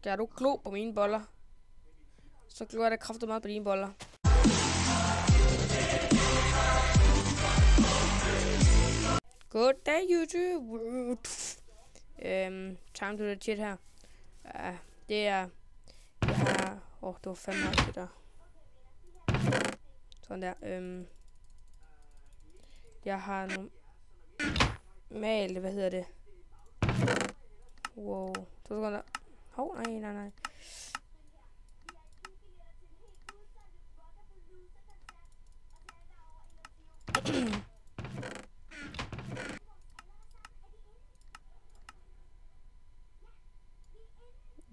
Skal du glo på mine boller? Så glor jeg da kraftigt meget på dine boller. Good day, YouTube. Time to the chat her. Det er... Jeg har... det var fandme meget det der. Sådan der. Jeg har normalt... Hvad hedder det? Wow. 2 sekunder. Nej.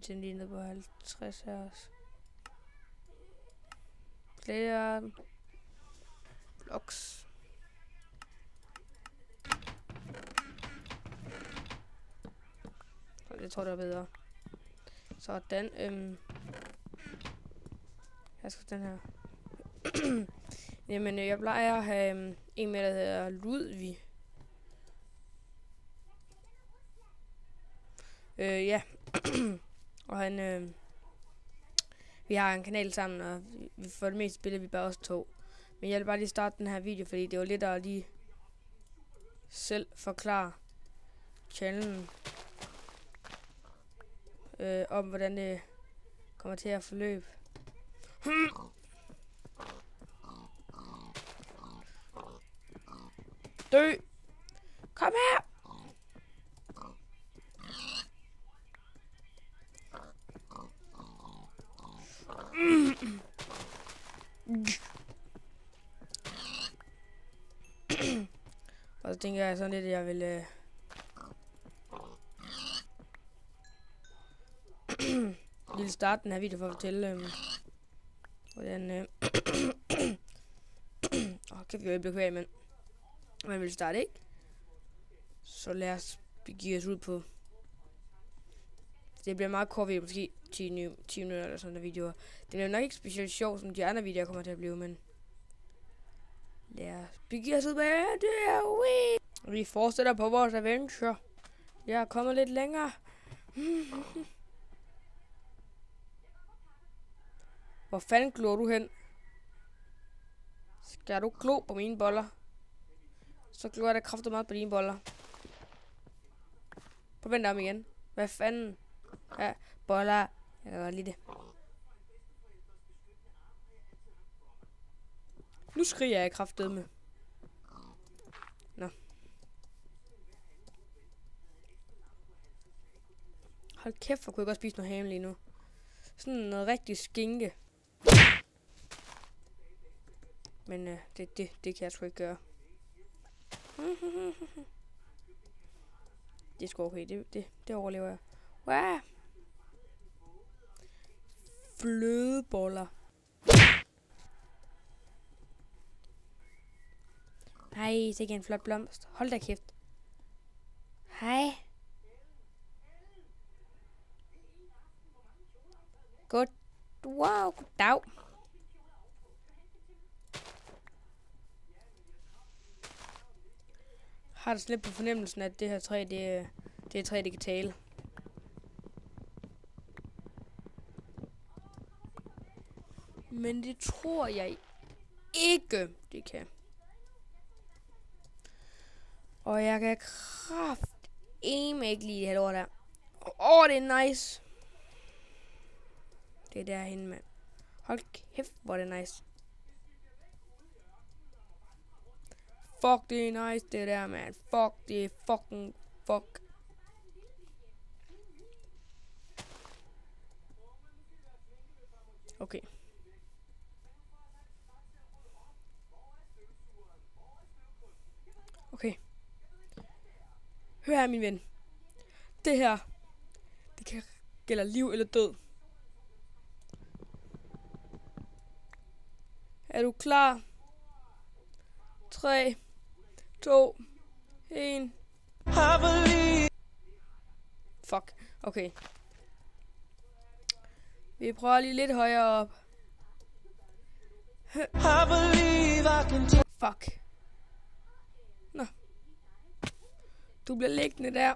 Den lige ned på 50 her også. Flere vlogs. Jeg tror det er bedre. Sådan. Jeg skal den her. Jamen, jeg plejer at have en med, der hedder Ludvig. Ja. Og han, vi har en kanal sammen, og for det meste spiller vi bare os 2. Men jeg vil bare lige starte den her video, fordi det var lidt at lige selv forklare channelen. Om hvordan det kommer til at forløbe. Dø! Kom her! Og så tænker jeg sådan lidt, at jeg vil ville starte den her video for at fortælle hvordan kan vi jo ikke blive af, men man vil starte, ikke? Så lad os begive os ud på. Det bliver meget kort video, måske 10 minutter eller sådan der videoer. Det bliver nok ikke specielt sjovt, som de andre videoer kommer til at blive, men lad os begive os ud på det. Vi fortsætter på vores adventure. Jeg er kommet lidt længere. Hvor fanden glor du hen? Skal du glo på mine boller? Så glor jeg da kraftigt meget på dine boller. Prøv at vente om igen. Hvad fanden? Ja, boller. Jeg kan godt lide det. Nu skriger jeg kraftedeme. Nå. Hold kæft, for kunne jeg godt spise noget ham lige nu. Sådan noget rigtig skinke. Men det kan jeg sgu ikke gøre. Det er sgu okay, det overlever jeg. Wow. Flødeboller. Hej, det er ikke en flot blomst. Hold da kæft. Hej. Godt. Wow, goddag. Har du slet på fornemmelsen, at det her træ, det er et træ, det kan tale. Men det tror jeg ikke, det kan. Og jeg kan kraftedeme ikke lide det her lort der. Det er nice. Det er derhenne, mand. Hold kæft, hvor det er nice. Fuck, det er nice, det der, man. Fuck, det er fucking fuck. Okay. Okay. Hør her, min ven. Det her, det kan gælde liv eller død. Er du klar? 3, 2, 1. Fuck. Okay. Vi prøver lige lidt højere op. Fuck. Nå. Du bliver liggende der.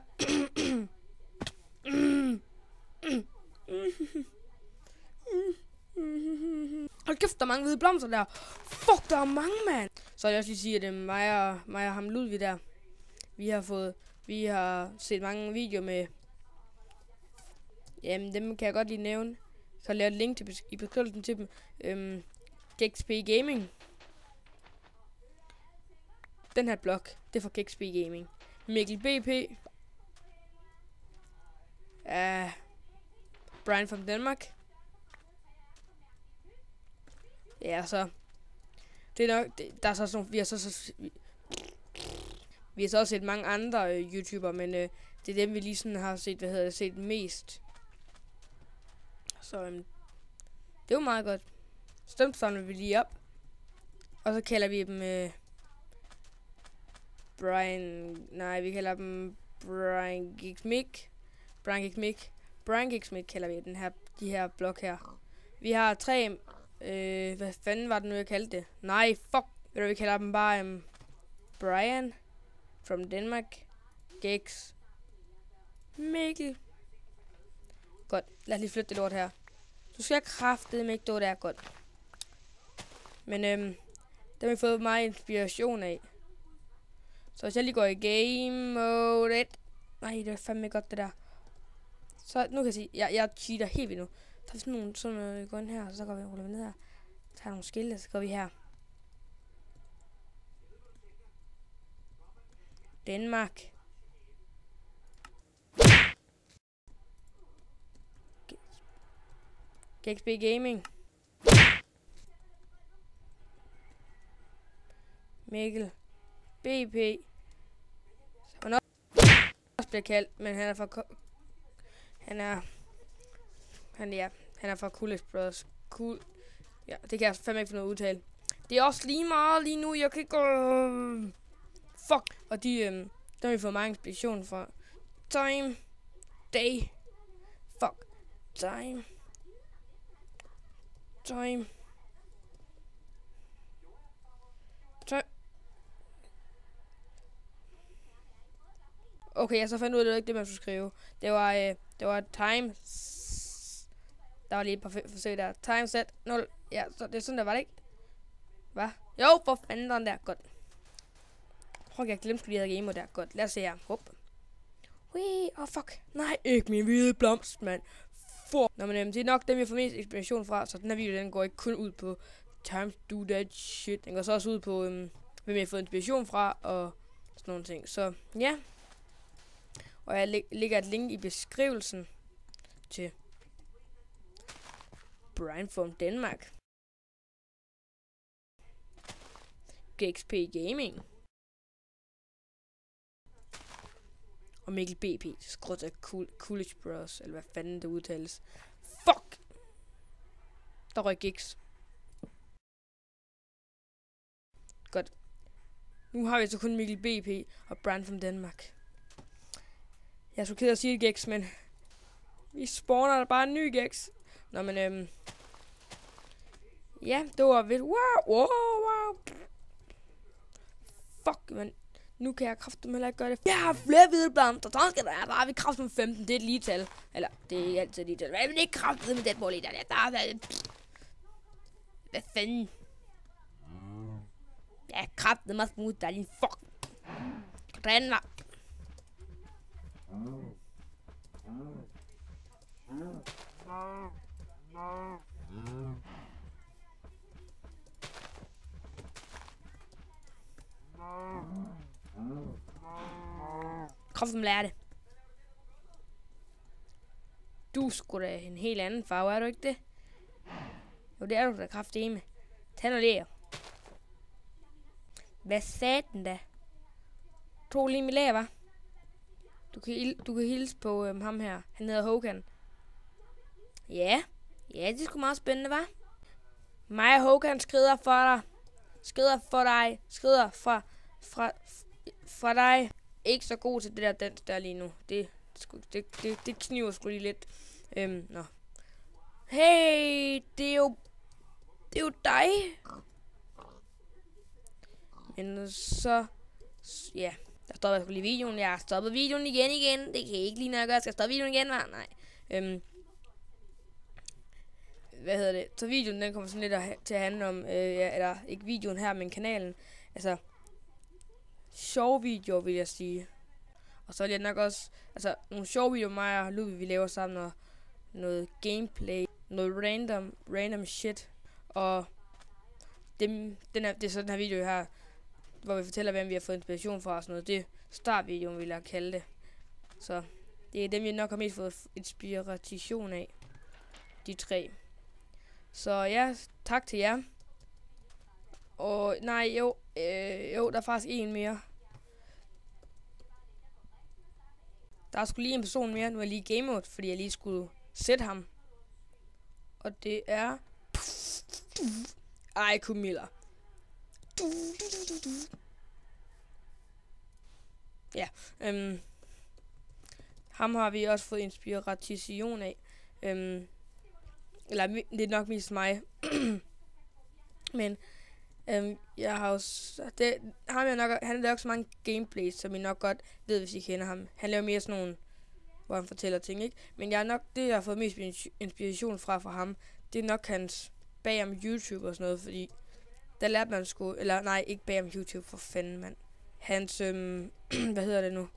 Hold kæft, der er mange hvide blomster der. Fuck, der er mange, mand. Så vil jeg også lige sige, at det er mig og ham Ludvig der. Vi har set mange videoer med... Jamen, dem kan jeg godt lige nævne. Jeg kan lave et link til i beskrivelsen til dem. GXP Gaming. Den her blog, det er fra GXP Gaming. Mikkel BP. Brian fra Danmark. Ja, så... Det er nok... Der er så sådan... Vi har så også set mange andre YouTuber, men det er dem, vi lige sådan har set, set mest. Så det var meget godt. Så dem samler vi lige op. Og så kalder vi dem vi kalder dem Brian Gixmic. Brian Gixmic kalder vi de her blok her. Vi har 3, hvad fanden var det nu, jeg kaldte det? Nej, fuck. Vi kalder dem bare Brian from Denmark. Gex. Mikkel. Godt, lad os lige flytte det lort her. Du skal kraftedeme ikke, det er godt. Men dem har vi fået meget inspiration af. Så hvis jeg lige går i game mode 1. Nej, det er fandme godt det der. Så nu kan jeg sige, jeg cheater helt vildt nu. Der er sådan noget, går ind her, så går vi ruller ned her. Tager nogle skilte, så går vi her. Danmark. GXP Gaming. Mikkel. BP. Han også bliver kaldt, men han er fra han er fra Coolest Brothers. Cool. Ja, det kan jeg fandme ikke få noget udtale. Det er også lige meget lige nu, jeg kan ikke gå... Fuck. Og der har vi fået meget inspiration fra. Time. Day. Fuck. Time. Okay, jeg så fandt ud af, det var ikke det, man skulle skrive. Det var time. Der var lige et par forsøg der. Time set 0. Ja, så det er sådan, der var det ikke. Hvad? Jo, for fanden der. Godt. Prøv, jeg glemte de her gamer der. Godt, lad os se her. Hup. Fuck. Nej, ikke min hvide blomst, mand. Nå, men det er nok dem, jeg får mest inspiration fra. Så den her video, den går ikke kun ud på time to do that shit. Den går så også ud på, hvem jeg får inspiration fra, og sådan nogle ting. Så, ja. Og jeg lægger et link i beskrivelsen til Brian from Denmark. GXP Gaming. Og Mikkel BP. Skråt af Coolest Brothers. Eller hvad fanden det udtales. Fuck! Der røg Gix. Godt. Nu har vi så kun Mikkel BP og Brian from Denmark. Jeg er så ked af at sige det, Gex, men vi spawner der bare en ny Gex. Nå, men ja, det var vildt. Wow. Fuck, men nu kan jeg kraftedeme heller ikke gøre det. Jeg har flere hvide blomster, så skal der bare vi kraftedeme 15, det er et lige tal. Eller, det er ikke altid et lige tal. Men det er ikke kraftedeme det mål i der. Hvad fanden? Jeg er kraftedeme også mod dig, din fuck. Hvordan var? Kraftedeme lærer det. Du skulle da en helt anden farve, er du ikke det? Jo, det er du da kraftedeme. Tag nu lærer. Hvad sagde den da? To lige med lærer, hva'? Du kan hilse på ham her. Han hedder Håkan. Ja, det er sgu meget spændende, hva'? Mig og Håkan skrider for dig. Skrider for dig. Skrider fra dig. Ikke så god til det der dans der lige nu. Det kniver sgu lige lidt. Nå. Hey, det er jo dig. Men så... Ja, der stopper jeg sgu lige videoen. Jeg har stoppet videoen igen. Det kan jeg ikke lige, når jeg gør. Skal jeg stoppe videoen igen, hva'? Nej. så videoen den kommer sådan lidt til at handle om, eller ikke videoen her, men kanalen. Altså, sjove videoer, vil jeg sige. Og så vil jeg nok også, altså, nogle sjove videoer, mig og Ludvig, vi laver sammen, og noget gameplay, noget random shit. Og det er så den her video her, hvor vi fortæller, hvem vi har fået inspiration fra og sådan noget. Det er startvideoen, vil jeg kalde det. Så det er dem, vi nok har mest fået inspiration af. De 3. Så ja, tak til jer. Og nej, jo, der er faktisk en mere. Der er sgu lige en person mere. Nu er jeg lige game mode, fordi jeg lige skulle sætte ham. Og det er... Ej, Camilla. Ja, ham har vi også fået inspiration af. Eller det er nok mest mig. Men jeg har også... han laver også så mange gameplays, som I nok godt ved, hvis I kender ham. Han laver mere sådan nogle, hvor han fortæller ting, ikke? Men det jeg har fået mest inspiration fra ham, det er nok hans bag om YouTube og sådan noget, fordi der lærte man sgu... Eller nej, ikke bag om YouTube, for fanden, mand. Hans... hvad hedder det nu?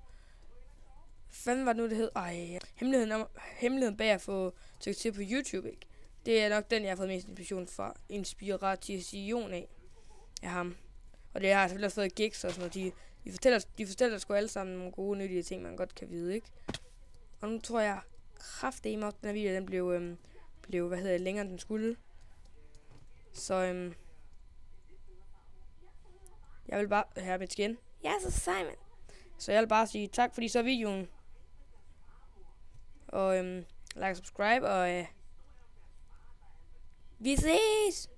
Fanden var det nu, det hed? Ej, hemmeligheden bag at få succes på YouTube, ikke? Det er nok den, jeg har fået mest inspiration af ham. Og det har jeg selvfølgelig også fået gigs og sådan noget. De fortæller sgu alle sammen nogle gode, nyttige ting, man godt kan vide, ikke? Og nu tror jeg kraftedeme også, den her video, den blev længere end den skulle. Så jeg vil bare her med igen. Ja, så sej, mand. Så jeg vil bare sige tak, fordi så videoen. Og like og subscribe, og vi ses!